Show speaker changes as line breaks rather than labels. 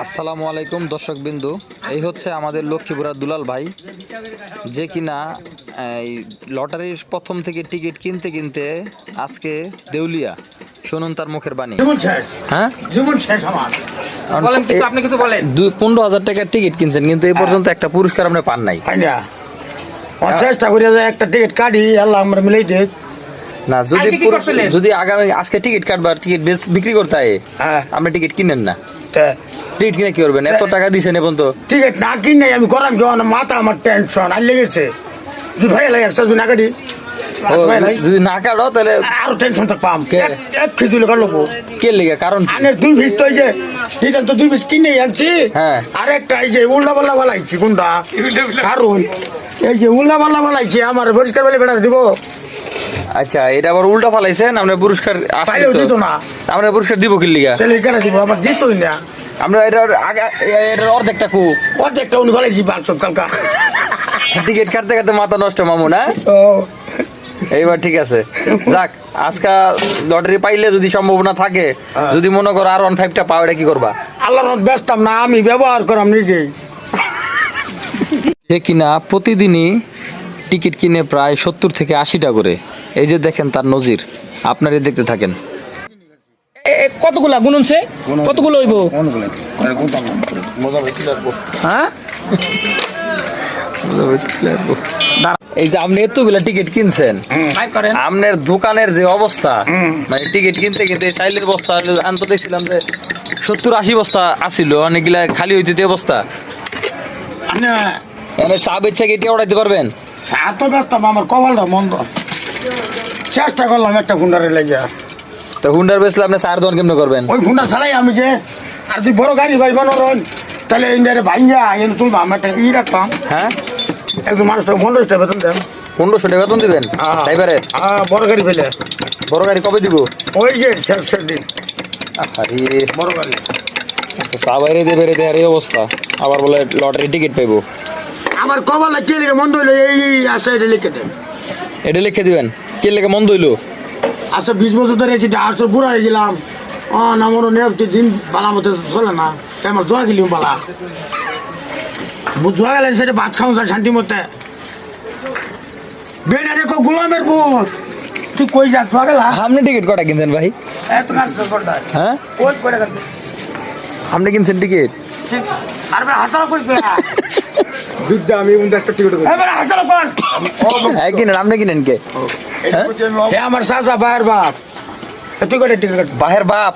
আসসালামু আলাইকুম দর্শক বিন্দু, এই হচ্ছে আমাদের লক্ষ্মীপুরা দুলাল ভাই, যে কিনা এই লটারির প্রথম থেকে টিকিট কিনতে কিনতে আজকে দেউলিয়া। শুনুন তার মুখের বাণী। হ্যাঁ,
জীবন শেষ আমার।
আপনি কিছু বলেন।
15,000 টাকার টিকিট কিনছেন, কিন্তু এই পর্যন্ত একটা পুরস্কার আপনি পান নাই।
চেষ্টা করি একটা টিকিট কাটি, আল্লাহ আমরা মিলাই দেখ
না, যদি আগামী আজকে টিকিট কাটবার টিকিট বিক্রি করতে হয়, আপনি টিকিট কিনেন না। টিকিট কিনে কি করবেন? এত টাকা দিয়েছেন এখন তো
টিকিট না কিনে আমি করাম কি? মাথা আমার টেনশন আর লেগেছে। ভাই লাগে একশো না কাটি,
যদি না কাটো তাহলে
আরো টেনশন তো পাম। এক খিচুড়ি কাটলো
কে লেগে? কারণ
আনের 2 পিস তো এই যে টিকিট তো 2 পিস কিনে আনছি। আর একটা এই যে উল্টা পাল্লা বালাইছি। কোনটা কারণ এই যে উল্টা পাল্লা বালাইছি, আমার পরিষ্কার বলে বেড়া দিব।
আচ্ছা, এটা আবার উল্টা ফালাইছেন। আমরা পুরস্কার
দিত না,
আমরা পুরস্কার দিব কি লিগা?
তাহলে কেন দিব? আমার দিতই না।
আমরা এটার অর্ধেকটা
অর্ধেকটা উনি ফালাইছি বাক্স কালকা।
টিকিট কাটতে কাটতে মাথা নষ্ট মামু না। এইবার ঠিক আছে, যাক। আজকে লটারি পাইলে যদি সম্ভাবনা থাকে, যদি মনে করো আর 15টা পাও, এটা কি করবা?
আল্লাহর ব্যস্তাম না, আমি ব্যবহার করাম নিজেই।
সে কিনা প্রতিদিনই টিকিট কিনে প্রায় 70 থেকে 80টা করে। এই যে দেখেন তার নজির, আপনারই দেখতে থাকেন।
কতগুলা গুনুনছে? কতগুলো হইব? হ্যাঁ,
এই যে আপনি এতগুলা টিকিট কিনছেন, আপনার দোকানের যে অবস্থা, মানে টিকিট কিনতে কিনতে চাইলের বস্তা আনতে দেখছিলাম যে 70-80 বস্তা আসছিল, অনেকগুলা খালি হইতে অবস্থা। চা বেচা কেটে ওড়াইতে পারবেন?
এত ব্যস্ত আমার কপালটা মন্দ। চেষ্টা করলাম একটা ফুন্ডারে লেগে।
তো হুন্ডার বেচলে আপনি চার দোকান কেমনে করবেন?
ওই ফুন্ডার ছাড়াই আমি যে আর যদি বড় গাড়ি ভাই বানোর তাহলে ইন্ডিয়ারে ভাইয়া এনে তুলবা, আমি একটা রাখতাম।
হ্যাঁ,
একজন মানুষটা 1500 বেতন দেন।
1500 টাকা বেতন দিবেন ড্রাইভারে?
বড় গাড়ি পেলে।
বড় গাড়ি কবে দিব?
ওই যে শেষ দিন বড় গাড়ি।
চা বাইরে দিয়ে বেরোতে আর এই অবস্থা, আবার বলে লটারি টিকিট পাইবো।
আমার কপালে কে লেগে মন্দ হইলো এই আসে, এটা লিখে দেন।
এটা লিখে দিবেন? কে লেগে মন্দ হইলো?
আচ্ছা 20 বছর ধরে এসে 800 বুড়া হয়ে গেলাম। না মনে নেই দিন বালা মতো চলে না। আমার জোয়া খেলিম বালা জোয়া গেলেন, সেটা ভাত খাওয়া যায় শান্তি মতে। বেটা দেখো গোলামের পুত, তুই কই যাস? জোয়া গেলা
আপনি টিকিট কটা কিনছেন ভাই? হ্যাঁ, আপনি কিনছেন টিকিট?
আরে হাসাল করিস না।
আমি একটা টিকিট
হাসাল কর
কিনেন। আপনি কিনেন কে?
আমার চাচা ভাইয়ের বাপ। তুই কটা টিকিট?
বাহের বাপ?